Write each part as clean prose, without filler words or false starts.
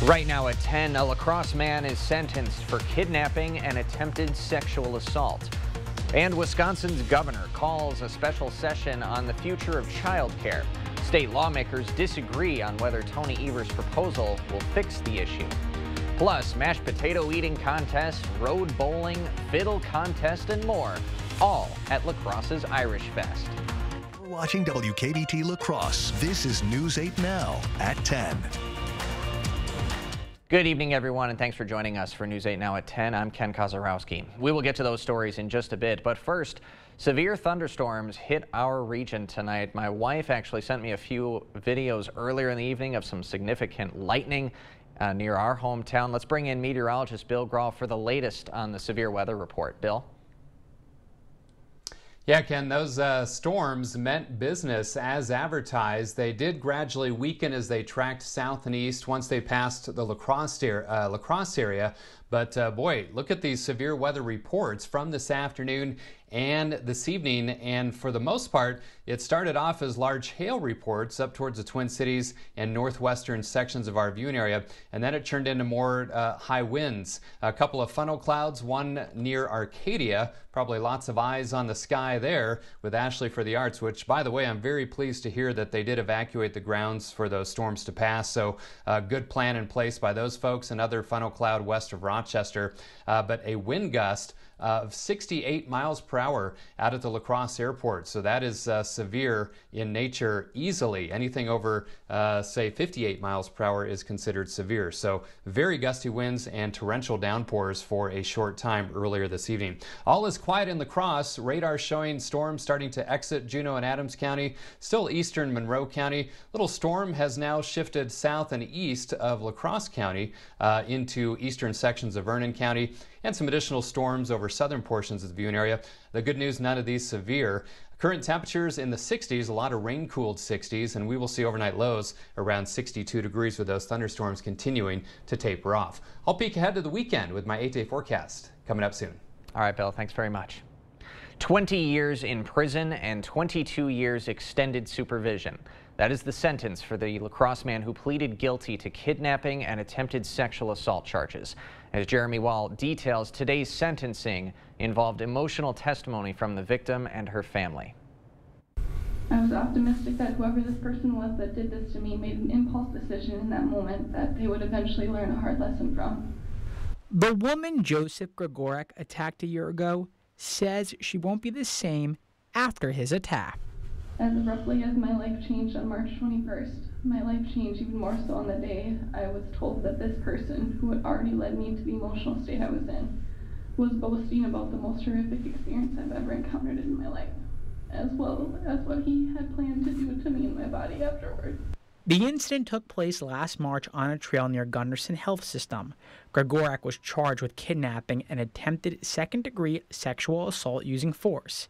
Right now at 10, a La Crosse man is sentenced for kidnapping and attempted sexual assault. And Wisconsin's governor calls a special session on the future of childcare. State lawmakers disagree on whether Tony Evers' proposal will fix the issue. Plus, mashed potato eating contest, road bowling, fiddle contest, and more, all at La Crosse's Irish Fest. We're watching WKBT La Crosse. This is News 8 Now at 10. Good evening, everyone, and thanks for joining us for News 8 Now at 10. I'm Ken Kozarowski. We will get to those stories in just a bit, but first, severe thunderstorms hit our region tonight. My wife actually sent me a few videos earlier in the evening of some significant lightning near our hometown. Let's bring in meteorologist Bill Grahl for the latest on the severe weather report. Bill? Yeah, Ken, those storms meant business as advertised. They did gradually weaken as they tracked south and east once they passed the La Crosse area. But boy, look at these severe weather reports from this afternoon and this evening. And for the most part, it started off as large hail reports up towards the Twin Cities and northwestern sections of our viewing area. And then it turned into more high winds. A couple of funnel clouds, one near Arcadia. Probably lots of eyes on the sky there with Ashley for the Arts, which, by the way, I'm very pleased to hear that they did evacuate the grounds for those storms to pass. So a good plan in place by those folks. Another funnel cloud west of Rochester, but a wind gust of 68 miles per hour out at the La Crosse airport. So that is severe in nature easily. Anything over, say, 58 miles per hour is considered severe. So very gusty winds and torrential downpours for a short time earlier this evening. All is quiet in La Crosse. Radar showing storms starting to exit Juneau and Adams County. Still eastern Monroe County. Little storm has now shifted south and east of La Crosse County into eastern sections of Vernon County, and some additional storms over southern portions of the viewing area. The good news, none of these severe. Current temperatures in the 60s, a lot of rain-cooled 60s, and we will see overnight lows around 62 degrees with those thunderstorms continuing to taper off. I'll peek ahead to the weekend with my 8-day forecast coming up soon. All right, Bill, thanks very much. 20 years in prison and 22 years extended supervision. That is the sentence for the La Crosse man who pleaded guilty to kidnapping and attempted sexual assault charges. As Jeremy Wall details, today's sentencing involved emotional testimony from the victim and her family. I was optimistic that whoever this person was that did this to me made an impulse decision in that moment that they would eventually learn a hard lesson from. The woman Joseph Gregorek attacked a year ago says she won't be the same after his attack. As abruptly as my life changed on March 21st, my life changed even more so on the day I was told that this person, who had already led me to the emotional state I was in, was boasting about the most horrific experience I've ever encountered in my life, as well as what he had planned to do to me and my body afterward. The incident took place last March on a trail near Gunderson Health System. Gregorek was charged with kidnapping and attempted second-degree sexual assault using force.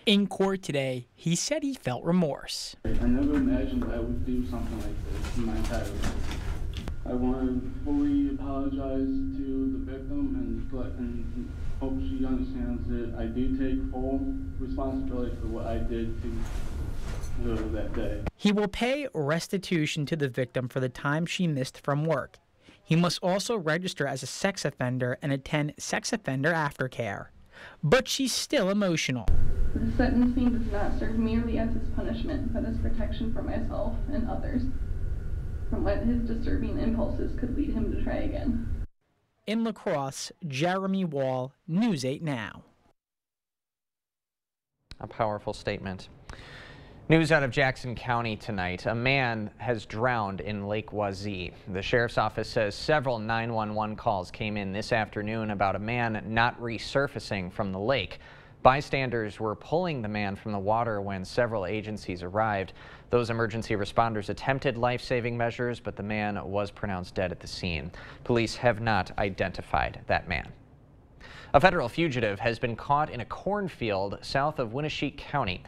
In court today, he said he felt remorse. I never imagined I would do something like this in my entire life. I want to fully apologize to the victim and hope she understands that I do take full responsibility for what I did to her that day. He will pay restitution to the victim for the time she missed from work. He must also register as a sex offender and attend sex offender aftercare. But she's still emotional. The sentencing does not serve merely as his punishment, but as protection for myself and others from what his disturbing impulses could lead him to try again. In La Crosse, Jeremy Wall, News 8 Now. A powerful statement. News out of Jackson County tonight. A man has drowned in Lake Wazee. The sheriff's office says several 911 calls came in this afternoon about a man not resurfacing from the lake. Bystanders were pulling the man from the water when several agencies arrived. Those emergency responders attempted life-saving measures, but the man was pronounced dead at the scene. Police have not identified that man. A federal fugitive has been caught in a cornfield south of Winneshiek County.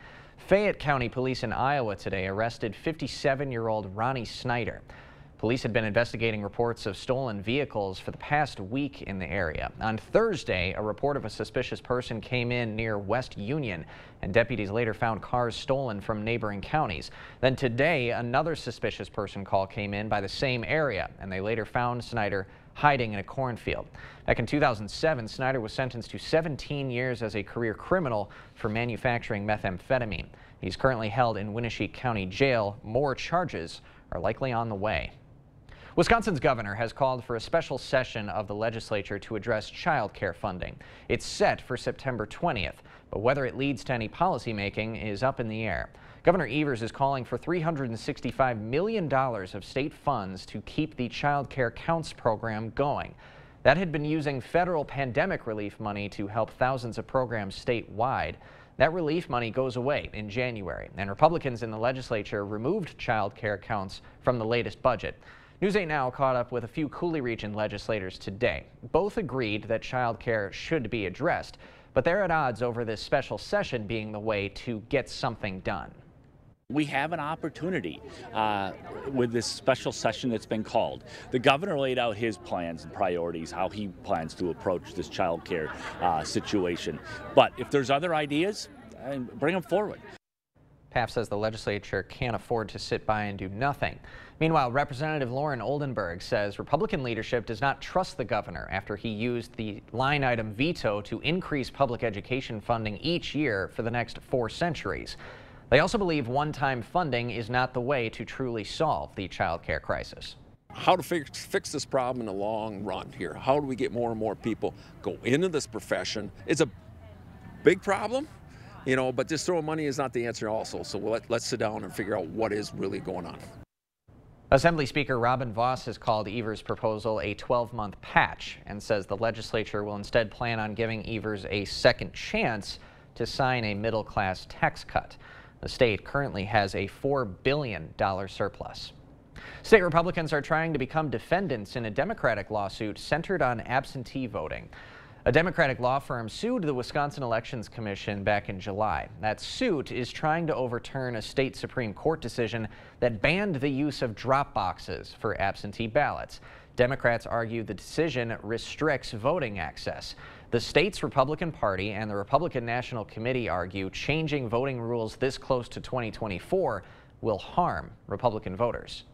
Fayette County Police in Iowa today arrested 57-year-old Ronnie Snyder. Police had been investigating reports of stolen vehicles for the past week in the area. On Thursday, a report of a suspicious person came in near West Union, and deputies later found cars stolen from neighboring counties. Then today, another suspicious person call came in by the same area, and they later found Snyder hiding in a cornfield. Back in 2007, Snyder was sentenced to 17 years as a career criminal for manufacturing methamphetamine. He's currently held in Winneshiek County Jail. More charges are likely on the way. Wisconsin's governor has called for a special session of the legislature to address child care funding. It's set for September 20th, but whether it leads to any policymaking is up in the air. Governor Evers is calling for $365 million of state funds to keep the Child Care Counts program going. That had been using federal pandemic relief money to help thousands of programs statewide. That relief money goes away in January, and Republicans in the legislature removed child care counts from the latest budget. News 8 Now caught up with a few Cooley Region legislators today. Both agreed that child care should be addressed, but they're at odds over this special session being the way to get something done. We have an opportunity with this special session that's been called. The governor laid out his plans and priorities, how he plans to approach this child care situation. But if there's other ideas, bring them forward. Paff says the legislature can't afford to sit by and do nothing. Meanwhile, Representative Lauren Oldenburg says Republican leadership does not trust the governor after he used the line item veto to increase public education funding each year for the next 4 centuries. They also believe one-time funding is not the way to truly solve the child care crisis. How to fix this problem in the long run here. How do we get more and more people go into this profession? It's a big problem, you know, but just throwing money is not the answer also. So let's sit down and figure out what is really going on. Assembly Speaker Robin Vos has called Evers' proposal a 12-month patch and says the legislature will instead plan on giving Evers a second chance to sign a middle-class tax cut. The state currently has a $4 billion surplus. State Republicans are trying to become defendants in a Democratic lawsuit centered on absentee voting. A Democratic law firm sued the Wisconsin Elections Commission back in July. That suit is trying to overturn a state Supreme Court decision that banned the use of drop boxes for absentee ballots. Democrats argue the decision restricts voting access. The state's Republican Party and the Republican National Committee argue changing voting rules this close to 2024 will harm Republican voters.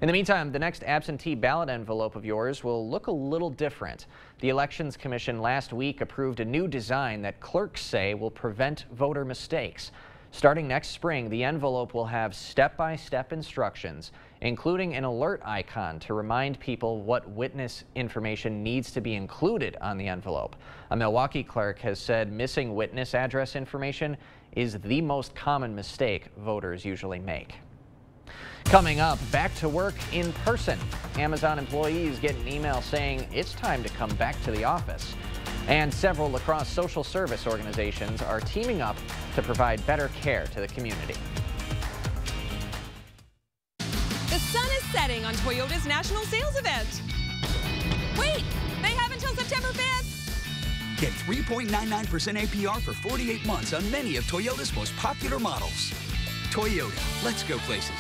In the meantime, the next absentee ballot envelope of yours will look a little different. The Elections Commission last week approved a new design that clerks say will prevent voter mistakes. Starting next spring, the envelope will have step-by-step instructions, including an alert icon to remind people what witness information needs to be included on the envelope. A Milwaukee clerk has said missing witness address information is the most common mistake voters usually make. Coming up, back to work in person. Amazon employees get an email saying it's time to come back to the office. And several La Crosse social service organizations are teaming up to provide better care to the community. The sun is setting on Toyota's national sales event. Wait, they have until September 5th. Get 3.99% APR for 48 months on many of Toyota's most popular models. Toyota, let's go places.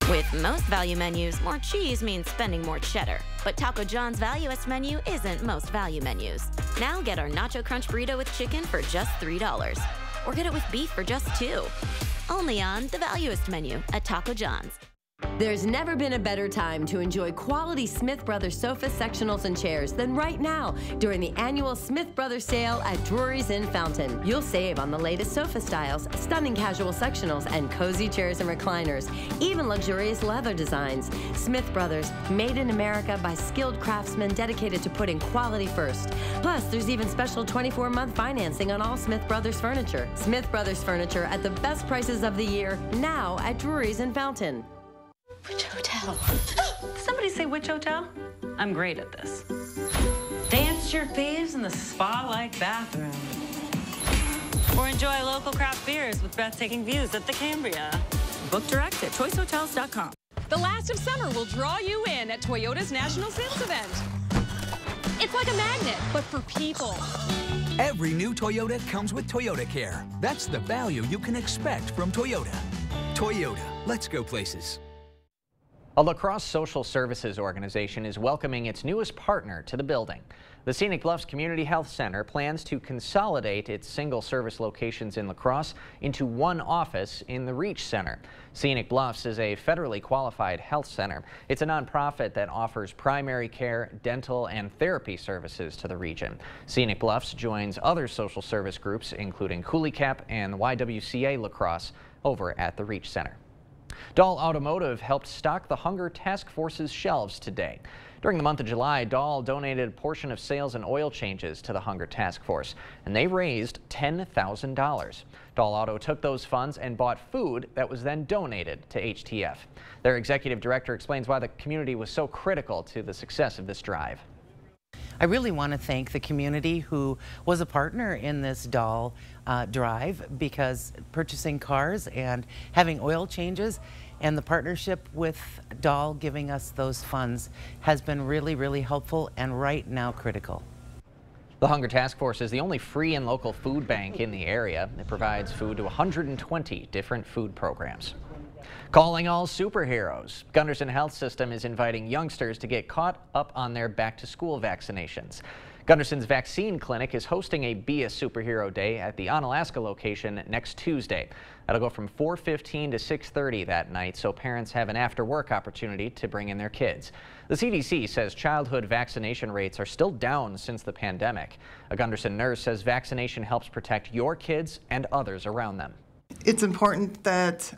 With most value menus, more cheese means spending more cheddar. But Taco John's Valuest menu isn't most value menus. Now get our Nacho Crunch Burrito with chicken for just $3. Or get it with beef for just $2. Only on the Valuest menu at Taco John's. There's never been a better time to enjoy quality Smith Brothers sofas, sectionals, and chairs than right now during the annual Smith Brothers sale at Drury's in Fountain. You'll save on the latest sofa styles, stunning casual sectionals, and cozy chairs and recliners, even luxurious leather designs. Smith Brothers, made in America by skilled craftsmen dedicated to putting quality first. Plus, there's even special 24-month financing on all Smith Brothers furniture. Smith Brothers furniture at the best prices of the year, now at Drury's in Fountain. Which hotel? Somebody say which hotel? I'm great at this. Dance your faves in the spa-like bathroom. Or enjoy local craft beers with breathtaking views at the Cambria. Book direct at choicehotels.com. The last of summer will draw you in at Toyota's national sales event. It's like a magnet, but for people. Every new Toyota comes with Toyota Care. That's the value you can expect from Toyota. Toyota, let's go places. A La Crosse social services organization is welcoming its newest partner to the building. The Scenic Bluffs Community Health Center plans to consolidate its single service locations in La Crosse into one office in the Reach Center. Scenic Bluffs is a federally qualified health center. It's a nonprofit that offers primary care, dental, and therapy services to the region. Scenic Bluffs joins other social service groups, including Coulee Cap and YWCA La Crosse, over at the Reach Center. Dahl Automotive helped stock the Hunger Task Force's shelves today. During the month of July, Dahl donated a portion of sales and oil changes to the Hunger Task Force, and they raised $10,000. Dahl Auto took those funds and bought food that was then donated to HTF. Their executive director explains why the community was so critical to the success of this drive. I really want to thank the community who was a partner in this Dahl drive, because purchasing cars and having oil changes and the partnership with Dahl giving us those funds has been really, really helpful and right now critical. The Hunger Task Force is the only free and local food bank in the area. It provides food to 120 different food programs. Calling all superheroes. Gunderson Health System is inviting youngsters to get caught up on their back-to-school vaccinations. Gunderson's Vaccine Clinic is hosting a Be a Superhero Day at the Onalaska location next Tuesday. That'll go from 4:15 to 6:30 that night, so parents have an after-work opportunity to bring in their kids. The CDC says childhood vaccination rates are still down since the pandemic. A Gunderson nurse says vaccination helps protect your kids and others around them. It's important that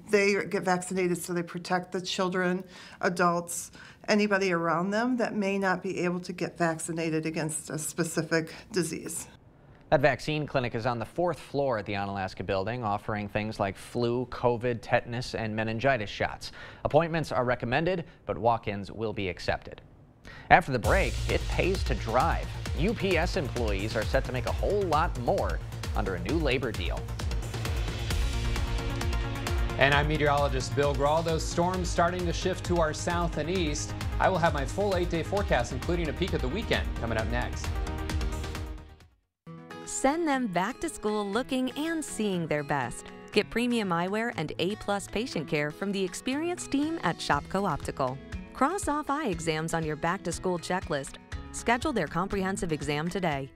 they get vaccinated so they protect the children, adults, anybody around them that may not be able to get vaccinated against a specific disease. That vaccine clinic is on the 4th floor at the Onalaska building, offering things like flu, COVID, tetanus, and meningitis shots. Appointments are recommended, but walk-ins will be accepted. After the break, it pays to drive. UPS employees are set to make a whole lot more under a new labor deal. And I'm meteorologist Bill Grahl. Those storms starting to shift to our south and east. I will have my full 8-day forecast, including a peek at the weekend, coming up next. Send them back to school looking and seeing their best. Get premium eyewear and A+ patient care from the experienced team at Shopko Optical. Cross off eye exams on your back-to-school checklist. Schedule their comprehensive exam today.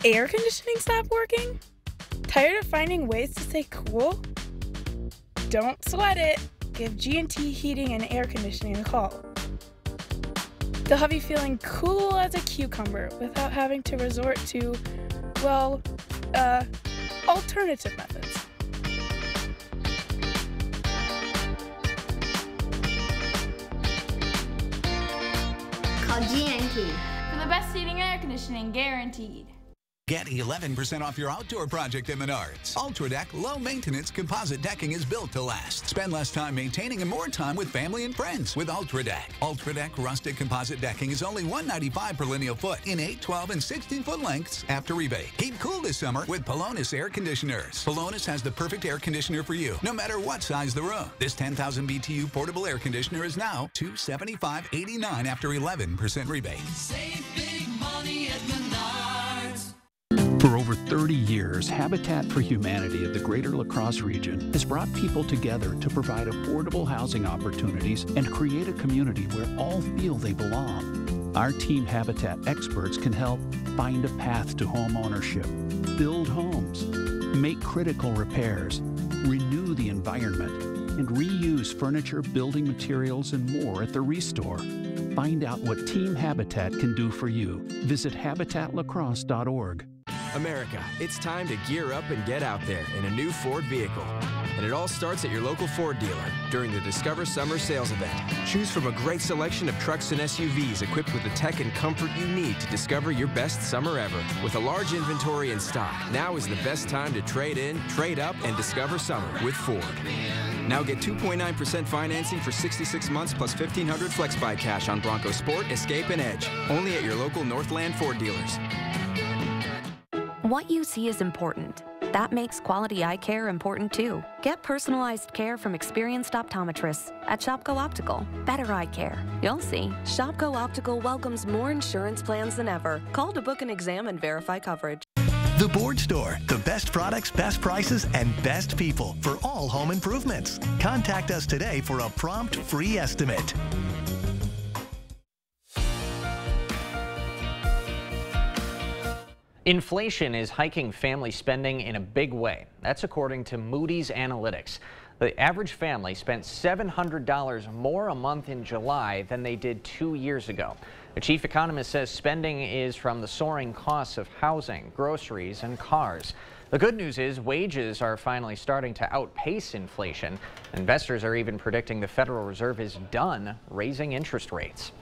Air conditioning stopped working? Tired of finding ways to stay cool? Don't sweat it. Give G&T Heating and Air Conditioning a call. They'll have you feeling cool as a cucumber without having to resort to, well, alternative methods. Call G&T for the best heating and air conditioning guaranteed. Get 11% off your outdoor project at Menards. UltraDeck low-maintenance composite decking is built to last. Spend less time maintaining and more time with family and friends with UltraDeck. UltraDeck rustic composite decking is only $195 per lineal foot in 8, 12, and 16-foot lengths after rebate. Keep cool this summer with Pelonis air conditioners. Pelonis has the perfect air conditioner for you, no matter what size the room. This 10,000 BTU portable air conditioner is now $275.89 after 11% rebate. Save big money at Menards. For over 30 years, Habitat for Humanity of the Greater La Crosse region has brought people together to provide affordable housing opportunities and create a community where all feel they belong. Our Team Habitat experts can help find a path to home ownership, build homes, make critical repairs, renew the environment, and reuse furniture, building materials, and more at the Restore. Find out what Team Habitat can do for you. Visit habitatlacrosse.org. America, it's time to gear up and get out there in a new Ford vehicle. And it all starts at your local Ford dealer during the Discover Summer Sales Event. Choose from a great selection of trucks and SUVs equipped with the tech and comfort you need to discover your best summer ever. With a large inventory in stock, now is the best time to trade in, trade up, and discover summer with Ford. Now get 2.9% financing for 66 months plus $1,500 FlexBuy cash on Bronco Sport, Escape, and Edge. Only at your local Northland Ford dealers. What you see is important. That makes quality eye care important too. Get personalized care from experienced optometrists at Shopko Optical. Better eye care. You'll see. Shopko Optical welcomes more insurance plans than ever. Call to book an exam and verify coverage. The Board Store, the best products, best prices, and best people for all home improvements. Contact us today for a prompt, free estimate. Inflation is hiking family spending in a big way. That's according to Moody's Analytics. The average family spent $700 more a month in July than they did 2 years ago. The chief economist says spending is from the soaring costs of housing, groceries, and cars. The good news is wages are finally starting to outpace inflation. Investors are even predicting the Federal Reserve is done raising interest rates.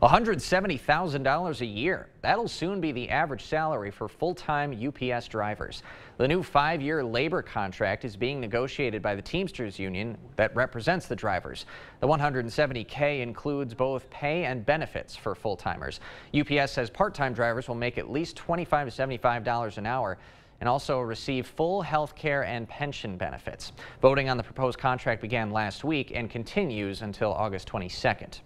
$170,000 a year. That'll soon be the average salary for full-time UPS drivers. The new 5-year labor contract is being negotiated by the Teamsters union that represents the drivers. The $170K includes both pay and benefits for full-timers. UPS says part-time drivers will make at least $25 to $75 an hour and also receive full health care and pension benefits. Voting on the proposed contract began last week and continues until August 22nd.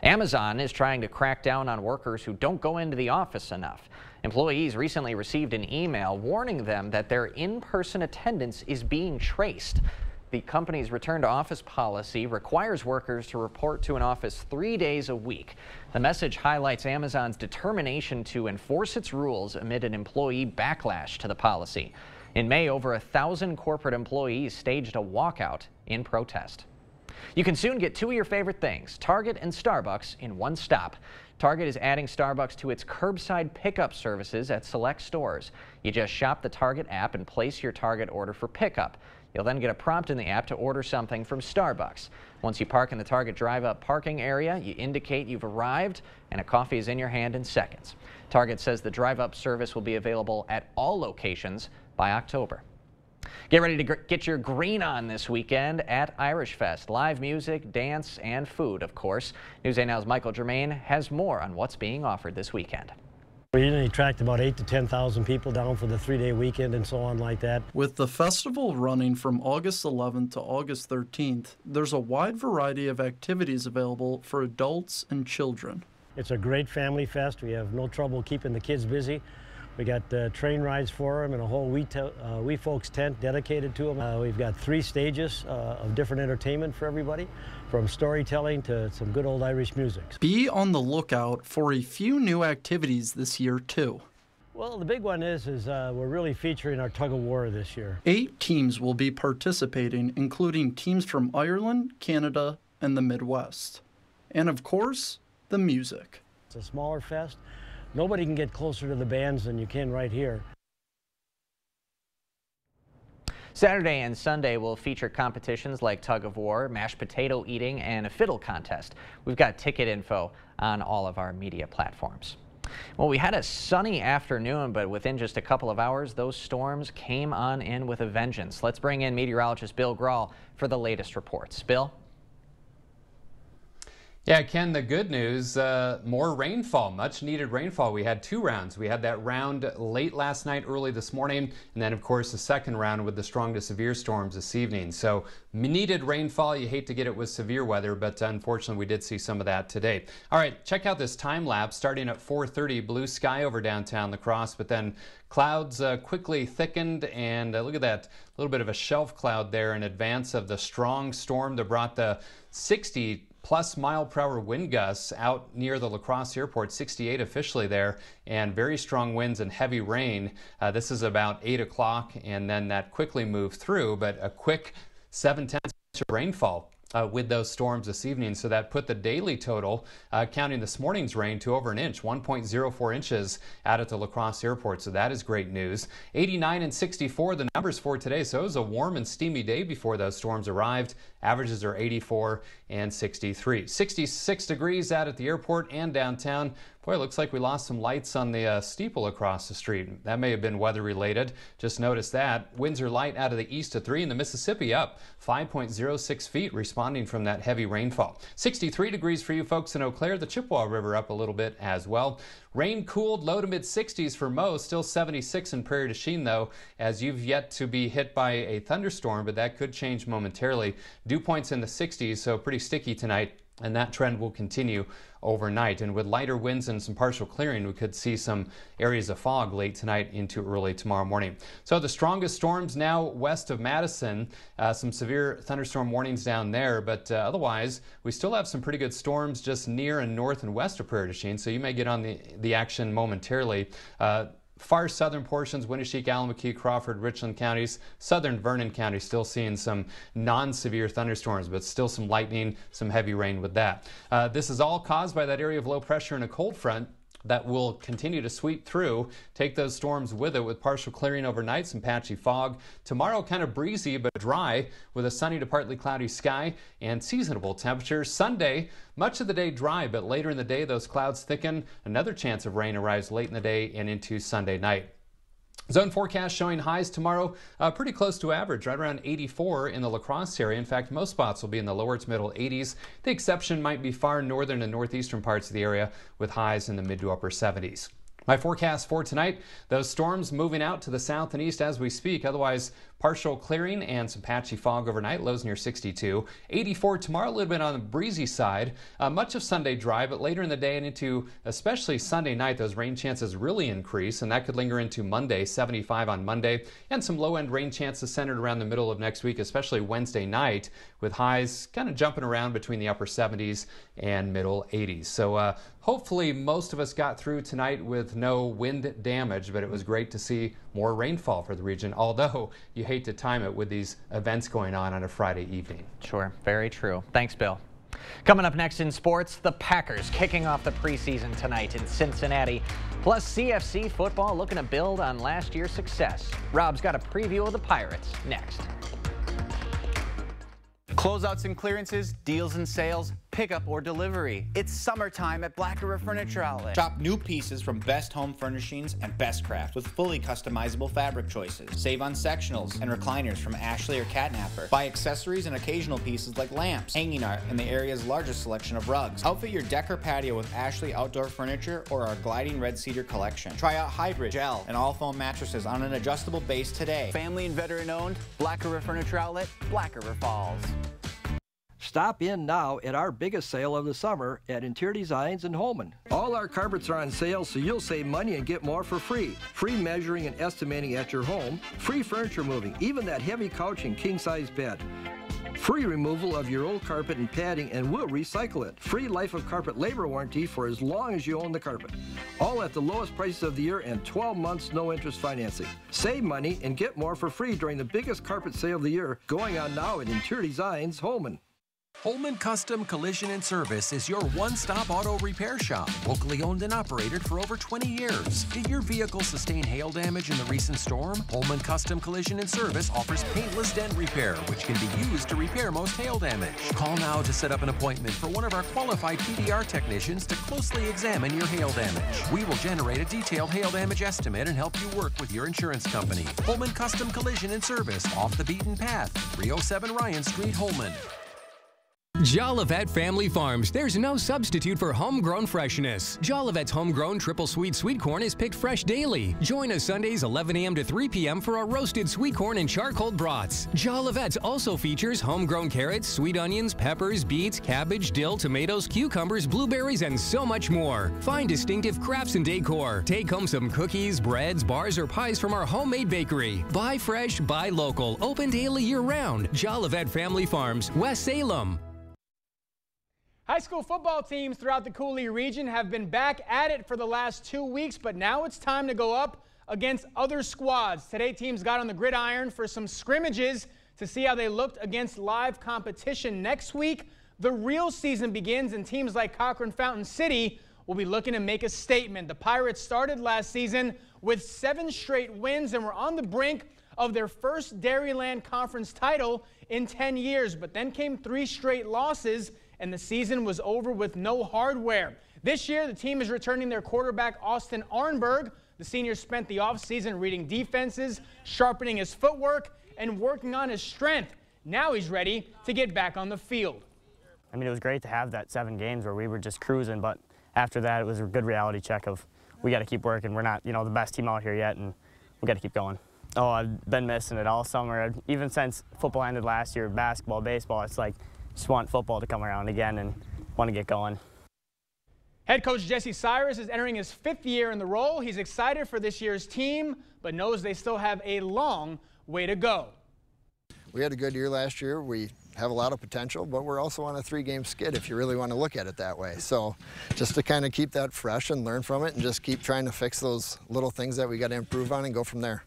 Amazon is trying to crack down on workers who don't go into the office enough. Employees recently received an email warning them that their in-person attendance is being traced. The company's return to office policy requires workers to report to an office 3 days a week. The message highlights Amazon's determination to enforce its rules amid an employee backlash to the policy. In May, over 1,000 corporate employees staged a walkout in protest. You can soon get 2 of your favorite things, Target and Starbucks, in one stop. Target is adding Starbucks to its curbside pickup services at select stores. You just shop the Target app and place your Target order for pickup. You'll then get a prompt in the app to order something from Starbucks. Once you park in the Target drive-up parking area, you indicate you've arrived and a coffee is in your hand in seconds. Target says the drive-up service will be available at all locations by October. Get ready to get your green on this weekend at Irish Fest. Live music, dance, and food, of course. News 8 Now's Michael Germain has more on what's being offered this weekend. We usually attract about 8,000 to 10,000 people down for the 3-day weekend and so on like that. With the festival running from August 11th to August 13th, there's a wide variety of activities available for adults and children. It's a great family fest. We have no trouble keeping the kids busy. We got train rides for them and a whole wee folks tent dedicated to them. We've got 3 stages of different entertainment for everybody, from storytelling to some good old Irish music. Be on the lookout for a few new activities this year, too. Well, the big one is we're really featuring our tug of war this year. 8 teams will be participating, including teams from Ireland, Canada, and the Midwest. And of course, the music. It's a smaller fest. Nobody can get closer to the bands than you can right here. Saturday and Sunday will feature competitions like tug of war, mashed potato eating, and a fiddle contest. We've got ticket info on all of our media platforms. Well, we had a sunny afternoon, but within just a couple of hours, those storms came on in with a vengeance. Let's bring in meteorologist Bill Grahl for the latest reports. Bill? Yeah, Ken, the good news, more rainfall, much needed rainfall. We had 2 rounds. We had that round late last night, early this morning, and then, of course, the second round with the strong to severe storms this evening. So needed rainfall. You hate to get it with severe weather, but unfortunately, we did see some of that today. All right, check out this time lapse starting at 4:30, blue sky over downtown La Crosse, but then clouds quickly thickened, and look at that, a little bit of a shelf cloud there in advance of the strong storm that brought the 60+ mile-per-hour wind gusts out near the La Crosse Airport, 68 officially there, and very strong winds and heavy rain. This is about 8 o'clock, and then that quickly moved through, but a quick 7/10 rainfall with those storms this evening. So that put the daily total, counting this morning's rain, to over an inch, 1.04 inches out at the La Crosse Airport. So that is great news. 89 and 64, the numbers for today. So it was a warm and steamy day before those storms arrived. Averages are 84 and 63. 66 degrees out at the airport and downtown. Boy, it looks like we lost some lights on the steeple across the street. That may have been weather related. Just noticed that. Winds are light out of the east to 3, and the Mississippi up 5.06 feet, responding from that heavy rainfall. 63 degrees for you folks in Eau Claire. The Chippewa River up a little bit as well. Rain cooled, low to mid 60s for most. Still 76 in Prairie du Chien, though, as you've yet to be hit by a thunderstorm, but that could change momentarily. Dew points in the 60s, so pretty sticky tonight. and that trend will continue overnight. And with lighter winds and some partial clearing, we could see some areas of fog late tonight into early tomorrow morning. So the strongest storms now west of Madison, some severe thunderstorm warnings down there, but otherwise we still have some pretty good storms just near and north and west of Prairie du Chien, so you may get on the action momentarily. Far southern portions, Winneshiek, Allamakee, Crawford, Richland counties, southern Vernon County still seeing some non-severe thunderstorms, but still some lightning, some heavy rain with that. This is all caused by that area of low pressure and a cold front that will continue to sweep through, take those storms with it, with partial clearing overnight, some patchy fog. Tomorrow kind of breezy but dry with a sunny to partly cloudy sky and seasonable temperatures. Sunday, much of the day dry, but later in the day those clouds thicken. Another chance of rain arrives late in the day and into Sunday night. Zone forecast showing highs tomorrow pretty close to average, right around 84 in the La Crosse area. In fact, most spots will be in the lower to middle 80s. The exception might be far northern and northeastern parts of the area with highs in the mid to upper 70s. My forecast for tonight, those storms moving out to the south and east as we speak. Otherwise, partial clearing and some patchy fog overnight, lows near 62. 84 tomorrow, a little bit on the breezy side. Much of Sunday dry, but later in the day and into especially Sunday night, those rain chances really increase, and that could linger into Monday, 75 on Monday, and some low-end rain chances centered around the middle of next week, especially Wednesday night, with highs kind of jumping around between the upper 70s and middle 80s. So hopefully most of us got through tonight with no wind damage, but it was great to see more rainfall for the region, although you hate to time it with these events going on a Friday evening. Sure, very true. Thanks, Bill. Coming up next in sports, the Packers kicking off the preseason tonight in Cincinnati. Plus, CFC football looking to build on last year's success. Rob's got a preview of the Pirates next. Closeouts and clearances, deals and sales, pickup or delivery. It's summertime at Black River Furniture Outlet. Shop new pieces from Best Home Furnishings and Best Craft with fully customizable fabric choices. Save on sectionals and recliners from Ashley or Catnapper. Buy accessories and occasional pieces like lamps, hanging art, and the area's largest selection of rugs. Outfit your deck or patio with Ashley Outdoor Furniture or our gliding red cedar collection. Try out hybrid, gel, and all foam mattresses on an adjustable base today. Family and veteran owned, Black River Furniture Outlet, Black River Falls. Stop in now at our biggest sale of the summer at Interior Designs in Holman. All our carpets are on sale, so you'll save money and get more for free. Free measuring and estimating at your home. Free furniture moving, even that heavy couch and king-size bed. Free removal of your old carpet and padding, and we'll recycle it. Free life of carpet labor warranty for as long as you own the carpet. All at the lowest prices of the year and 12 months no interest financing. Save money and get more for free during the biggest carpet sale of the year going on now at Interior Designs Holman. Holman Custom Collision and Service is your one-stop auto repair shop, locally owned and operated for over 20 years. Did your vehicle sustain hail damage in the recent storm? Holman Custom Collision and Service offers paintless dent repair, which can be used to repair most hail damage. Call now to set up an appointment for one of our qualified PDR technicians to closely examine your hail damage. We will generate a detailed hail damage estimate and help you work with your insurance company. Holman Custom Collision and Service, off the beaten path, 307 Ryan Street, Holman. Jolivet Family Farms. There's no substitute for homegrown freshness. Jolivet's homegrown triple sweet corn is picked fresh daily. Join us Sundays 11 a.m. to 3 p.m. for our roasted sweet corn and charcoal brats. Jolivet's also features homegrown carrots, sweet onions, peppers, beets, cabbage, dill, tomatoes, cucumbers, blueberries, and so much more. Find distinctive crafts and decor. Take home some cookies, breads, bars, or pies from our homemade bakery. Buy fresh, buy local. Open daily year-round. Jolivet Family Farms, West Salem. High school football teams throughout the Coulee region have been back at it for the last 2 weeks, but now it's time to go up against other squads. Today, teams got on the gridiron for some scrimmages to see how they looked against live competition. Next week, the real season begins, and teams like Cochran Fountain City will be looking to make a statement. The Pirates started last season with 7 straight wins and were on the brink of their first Dairyland Conference title in 10 years, but then came 3 straight losses, and the season was over with no hardware. This year, the team is returning their quarterback, Austin Arnberg. The senior spent the offseason reading defenses, sharpening his footwork, and working on his strength. Now he's ready to get back on the field. I mean, it was great to have that 7 games where we were just cruising, but after that, it was a good reality check of we got to keep working. We're not, the best team out here yet, and we got to keep going. Oh, I've been missing it all summer. Even since football ended last year, basketball, baseball, it's like just want football to come around again, and want to get going. Head coach Jesse Cyrus is entering his 5th year in the role. He's excited for this year's team, but knows they still have a long way to go. We had a good year last year. We have a lot of potential, but we're also on a 3-game skid if you really want to look at it that way. So just to kind of keep that fresh and learn from it and just keep trying to fix those little things that we got to improve on and go from there.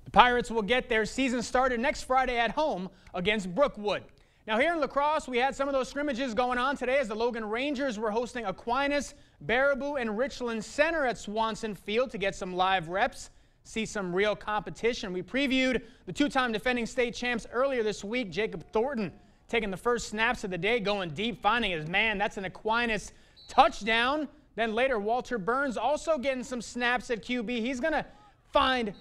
The Pirates will get their season started next Friday at home against Brookwood. Now here in La Crosse, we had some of those scrimmages going on today as the Logan Rangers were hosting Aquinas, Baraboo, and Richland Center at Swanson Field to get some live reps, see some real competition. We previewed the 2-time defending state champs earlier this week. Jacob Thornton taking the first snaps of the day, going deep, finding his man. That's an Aquinas touchdown. Then later, Walter Burns also getting some snaps at QB. He's going to find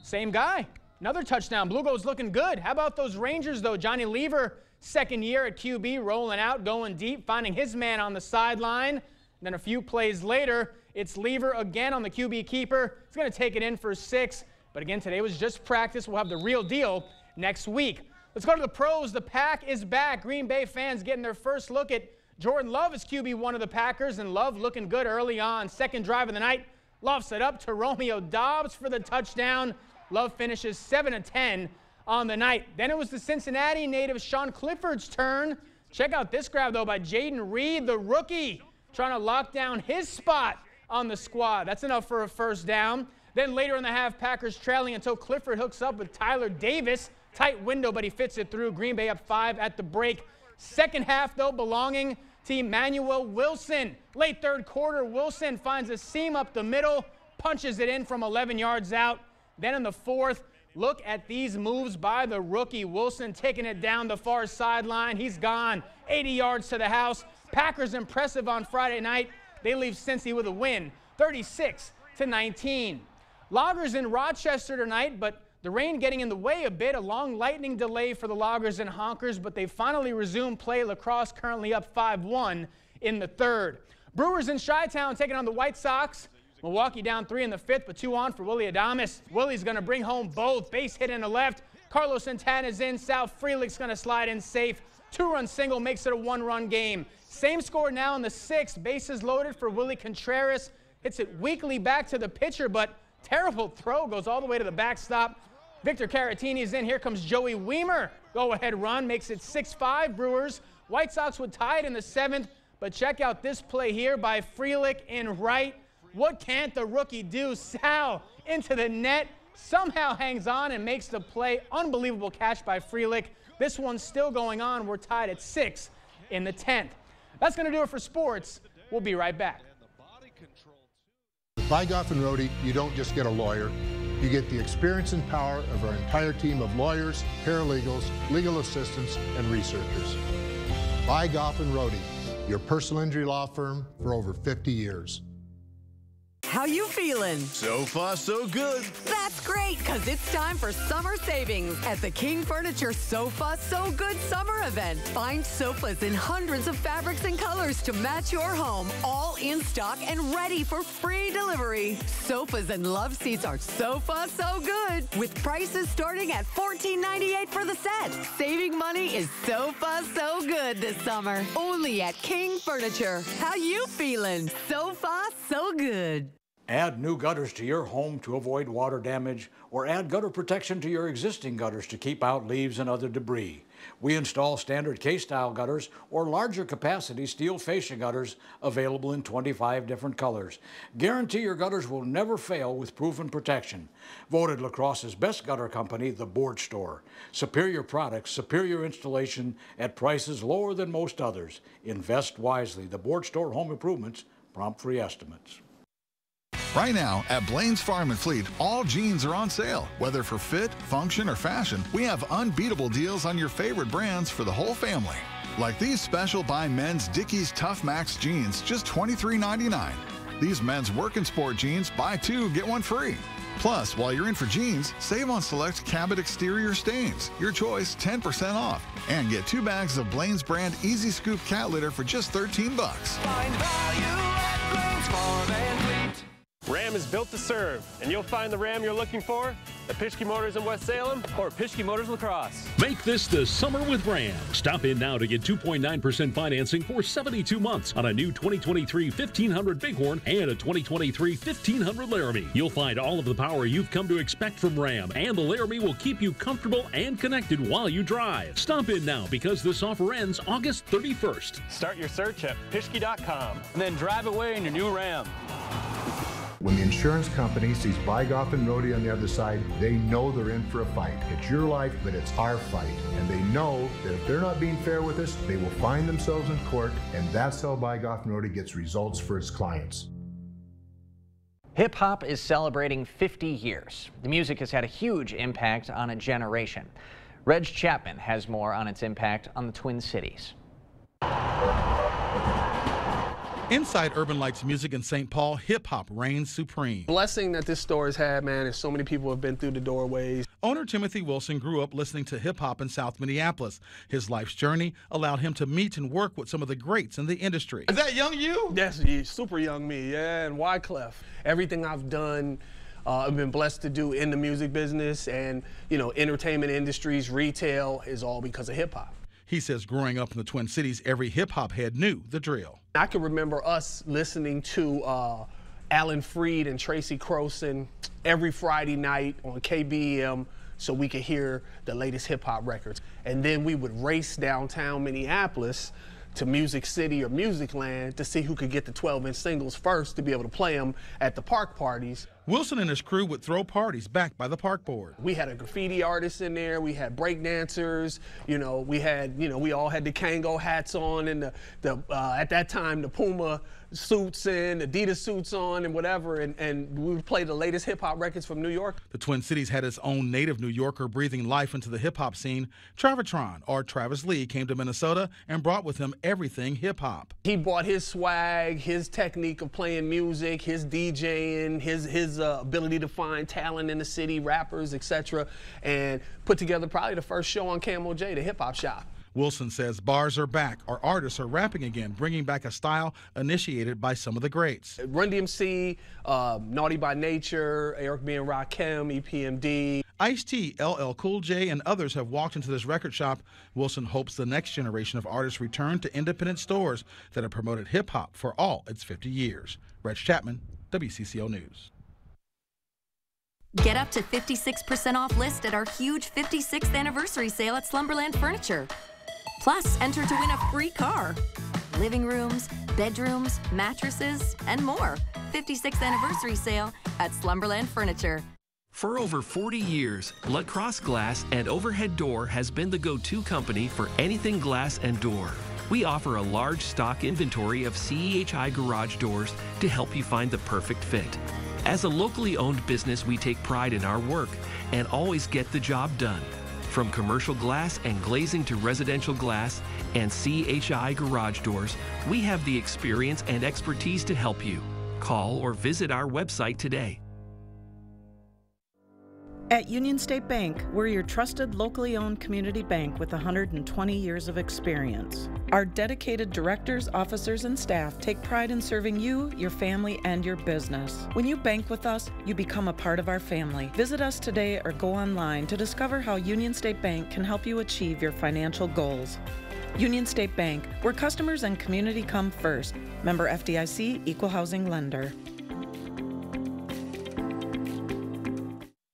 same guy. Another touchdown. Blue Gold's looking good. How about those Rangers, though? Johnny Lever, second year at QB, rolling out, going deep, finding his man on the sideline. Then a few plays later, it's Lever again on the QB keeper. He's going to take it in for 6. But again, today was just practice. We'll have the real deal next week. Let's go to the pros. The Pack is back. Green Bay fans getting their first look at Jordan Love as QB1 of the Packers, and Love looking good early on. Second drive of the night, Love set up to Romeo Dobbs for the touchdown. Love finishes 7 of 10 on the night. Then it was the Cincinnati native Sean Clifford's turn. Check out this grab, though, by Jaden Reed, the rookie, trying to lock down his spot on the squad. That's enough for a first down. Then later in the half, Packers trailing until Clifford hooks up with Tyler Davis. Tight window, but he fits it through. Green Bay up 5 at the break. Second half, though, belonging to Emmanuel Wilson. Late third quarter, Wilson finds a seam up the middle, punches it in from 11 yards out. Then in the fourth, look at these moves by the rookie. Wilson taking it down the far sideline. He's gone 80 yards to the house. Packers impressive on Friday night. They leave Cincy with a win, 36-19. Loggers in Rochester tonight, but the rain getting in the way a bit. A long lightning delay for the Loggers and Honkers, but they finally resumed play. La Crosse currently up 5-1 in the third. Brewers in Chi-Town taking on the White Sox. Milwaukee down 3 in the 5th, but 2 on for Willie Adames. Willie's going to bring home both. Base hit in the left. Carlos Santana's in. Sal Frelick's going to slide in safe. 2-run single makes it a 1-run game. Same score now in the 6th. Bases loaded for Willie Contreras. Hits it weakly back to the pitcher, but terrible throw. Goes all the way to the backstop. Victor Caratini's in. Here comes Joey Weimer. Go-ahead run. Makes it 6-5 Brewers. White Sox would tie it in the 7th, but check out this play here by Frelick in right. What can't the rookie do? Sal into the net, somehow hangs on and makes the play. Unbelievable catch by Frelick. This one's still going on. We're tied at 6 in the 10th. That's going to do it for sports. We'll be right back. With Weigoff and Rohde, you don't just get a lawyer. You get the experience and power of our entire team of lawyers, paralegals, legal assistants, and researchers. Weigoff and Rohde, your personal injury law firm for over 50 years. How you feeling? So far, so good. That's great, because it's time for summer savings at the King Furniture Sofa So Good Summer Event. Find sofas in hundreds of fabrics and colors to match your home, all in stock and ready for free delivery. Sofas and love seats are so far so good, with prices starting at $14.98 for the set. Saving money is so far so good this summer. Only at King Furniture. How you feeling? So far so good. Add new gutters to your home to avoid water damage, or add gutter protection to your existing gutters to keep out leaves and other debris. We install standard K-style gutters or larger capacity steel fascia gutters available in 25 different colors. Guarantee your gutters will never fail with proven protection. Voted La Crosse's best gutter company, The Board Store. Superior products, superior installation at prices lower than most others. Invest wisely. The Board Store Home Improvements, prompt free estimates. Right now, at Blaine's Farm and Fleet, all jeans are on sale. Whether for fit, function, or fashion, we have unbeatable deals on your favorite brands for the whole family. Like these special by men's Dickies Tough Max jeans, just $23.99. These men's work and sport jeans, buy 2, get 1 free. Plus, while you're in for jeans, save on select Cabot exterior stains. Your choice, 10% off. And get 2 bags of Blaine's brand Easy Scoop cat litter for just $13. Find value at Blaine's Farm and Fleet. Ram is built to serve, and you'll find the Ram you're looking for at Pischke Motors in West Salem or Pischke Motors La Crosse. Make this the summer with Ram. Stop in now to get 2.9% financing for 72 months on a new 2023 1500 Bighorn and a 2023 1500 Laramie. You'll find all of the power you've come to expect from Ram, and the Laramie will keep you comfortable and connected while you drive. Stop in now because this offer ends August 31st. Start your search at Pischke.com and then drive away in your new Ram. When the insurance company sees Bygolf and Roadie on the other side, they know they're in for a fight. It's your life, but it's our fight. And they know that if they're not being fair with us, they will find themselves in court, and that's how Bygolf and Roadie gets results for its clients. Hip-hop is celebrating 50 years. The music has had a huge impact on a generation. Reg Chapman has more on its impact on the Twin Cities. Inside Urban Lights Music in St. Paul, hip-hop reigns supreme. Blessing that this store has had, man, and so many people have been through the doorways. Owner Timothy Wilson grew up listening to hip-hop in South Minneapolis. His life's journey allowed him to meet and work with some of the greats in the industry. Is that young you? That's super young me, yeah, and Wyclef. Everything I've done, I've been blessed to do in the music business and, you know, entertainment industries, retail, is all because of hip-hop. He says growing up in the Twin Cities, every hip-hop head knew the drill. I can remember us listening to Alan Freed and Tracy Croson every Friday night on KBM so we could hear the latest hip-hop records. And then we would race downtown Minneapolis to Music City or Music Land to see who could get the 12-inch singles first to be able to play them at the park parties. Wilson and his crew would throw parties backed by the park board. We had a graffiti artist in there, we had break dancers, we all had the Kango hats on and at that time the Puma suits and Adidas suits on and whatever, and we would play the latest hip-hop records from New York. The Twin Cities had its own native New Yorker breathing life into the hip-hop scene. Travitron, or Travis Lee, came to Minnesota and brought with him everything hip-hop. He brought his swag, his technique of playing music, his DJing, his ability to find talent in the city, rappers, etc., and put together probably the first show on Camo J, the hip-hop shop. Wilson says bars are back, or artists are rapping again, bringing back a style initiated by some of the greats. Run DMC, Naughty by Nature, Eric B. and Rakim, EPMD. Ice-T, LL Cool J, and others have walked into this record shop. Wilson hopes the next generation of artists return to independent stores that have promoted hip-hop for all its 50 years. Reg Chapman, WCCO News. Get up to 56% off list at our huge 56th anniversary sale at Slumberland Furniture. Plus, enter to win a free car. Living rooms, bedrooms, mattresses, and more. 56th anniversary sale at Slumberland Furniture. For over 40 years, Blood Cross Glass and Overhead Door has been the go-to company for anything glass and door. We offer a large stock inventory of CEHI garage doors to help you find the perfect fit. As a locally owned business, we take pride in our work and always get the job done. From commercial glass and glazing to residential glass and CHI garage doors, we have the experience and expertise to help you. Call or visit our website today. At Union State Bank, we're your trusted locally owned community bank with 120 years of experience. Our dedicated directors, officers, and staff take pride in serving you, your family, and your business. When you bank with us, you become a part of our family. Visit us today or go online to discover how Union State Bank can help you achieve your financial goals. Union State Bank, where customers and community come first. Member FDIC, Equal Housing Lender.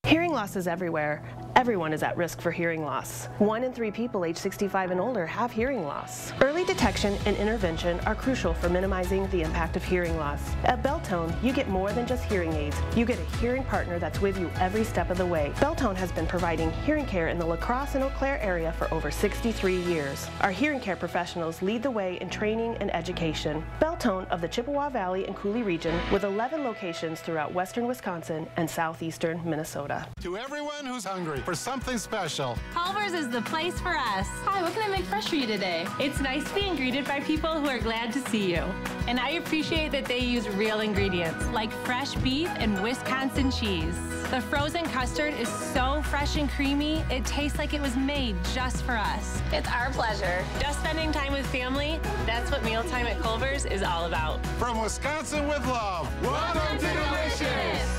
Hearing loss is everywhere. Everyone is at risk for hearing loss. 1 in 3 people age 65 and older have hearing loss. Early detection and intervention are crucial for minimizing the impact of hearing loss. At Beltone, you get more than just hearing aids. You get a hearing partner that's with you every step of the way. Beltone has been providing hearing care in the La Crosse and Eau Claire area for over 63 years. Our hearing care professionals lead the way in training and education. Beltone of the Chippewa Valley and Coulee region with 11 locations throughout western Wisconsin and southeastern Minnesota. To everyone who's hungry for something special, Culver's is the place for us. Hi, what can I make fresh for you today? It's nice being greeted by people who are glad to see you. And I appreciate that they use real ingredients like fresh beef and Wisconsin cheese. The frozen custard is so fresh and creamy, it tastes like it was made just for us. It's our pleasure. Just spending time with family, that's what mealtime at Culver's is all about. From Wisconsin with love, welcome to Delicious!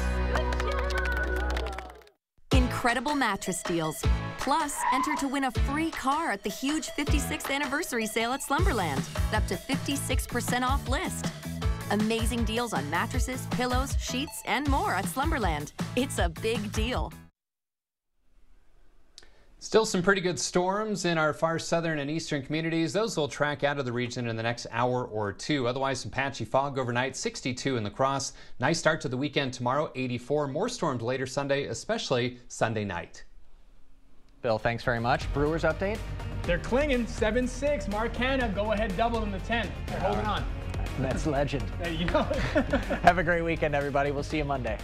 In incredible mattress deals. Plus, enter to win a free car at the huge 56th anniversary sale at Slumberland. Up to 56% off list. Amazing deals on mattresses, pillows, sheets, and more at Slumberland. It's a big deal. Still some pretty good storms in our far southern and eastern communities. Those will track out of the region in the next hour or two. Otherwise, some patchy fog overnight, 62 in La Crosse. Nice start to the weekend tomorrow, 84. More storms later Sunday, especially Sunday night. Bill, thanks very much. Brewers update? They're clinging, 7-6. Mark Hanna, go-ahead double in the 10th. They're holding on. That's legend. There you go. Have a great weekend, everybody. We'll see you Monday.